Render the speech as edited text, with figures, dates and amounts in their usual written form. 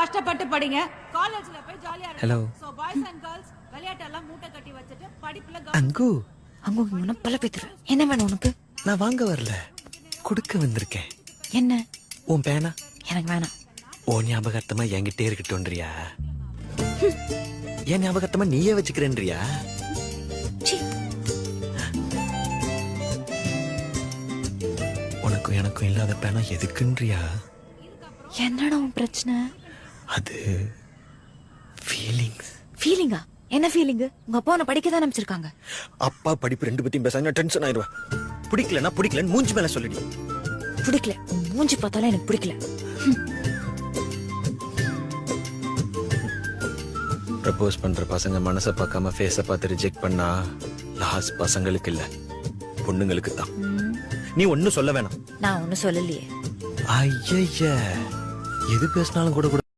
கஷ்டப்பட்டு படிங்க, காலேஜ்ல போய் ஜாலியா இருங்க. Hello so boys and girls விளையாட்டெல்லாம் மூட்டை கட்டி வச்சுட்டு படிப்புல அங்கு அங்க உன்ன பல பேத்துறேன். என்ன வேணும் உனக்கு? நான் வாங்க வரல, கொடுக்க வந்திருக்கேன். என்ன? உன் பேனா எனக்கு வேணாம். ஓ ஞாபகார்த்தமா என்கிட்டே இருக்கட்டும்ன்றியா? என் ஞாபகார்த்தமா நீயே வச்சுக்கிறேன்றியா? சீ. உனக்கும் எனக்கும் இல்லாத பேனா எதுக்குன்றியா? என்னடா உன் பிரச்சனை? அது ஃபீலிங்ஸ். ஃபீலிங்கா? என்ன ஃபீலிங்? உங்க அப்பா உன்னை படிக்க தான் அனுப்பிச்சிருக்காங்க. அப்பா படிப்பு ரெண்டு பத்தியும் பேசாம டென்ஷன் ஆயிடுவா. பிடிக்கலன்னா பிடிக்கலன்னு மூஞ்சி மேல சொல்லிடு. பிடிக்கல. உன் மூஞ்சி பார்த்தாலும் எனக்கு பிடிக்கல. ப்ரப்போஸ் பண்ற பசங்க மனசை பார்க்காம ஃபேஸை பார்த்து ரிஜெக்ட் பண்ணா லாஸ் பசங்களுக்கு இல்ல, பொண்ணுங்களுக்கு தான். நீ ஒன்னும் சொல்ல வேணாம். நான் ஒன்னும் சொல்லலையே. ஐய எது பேசினாலும் கூட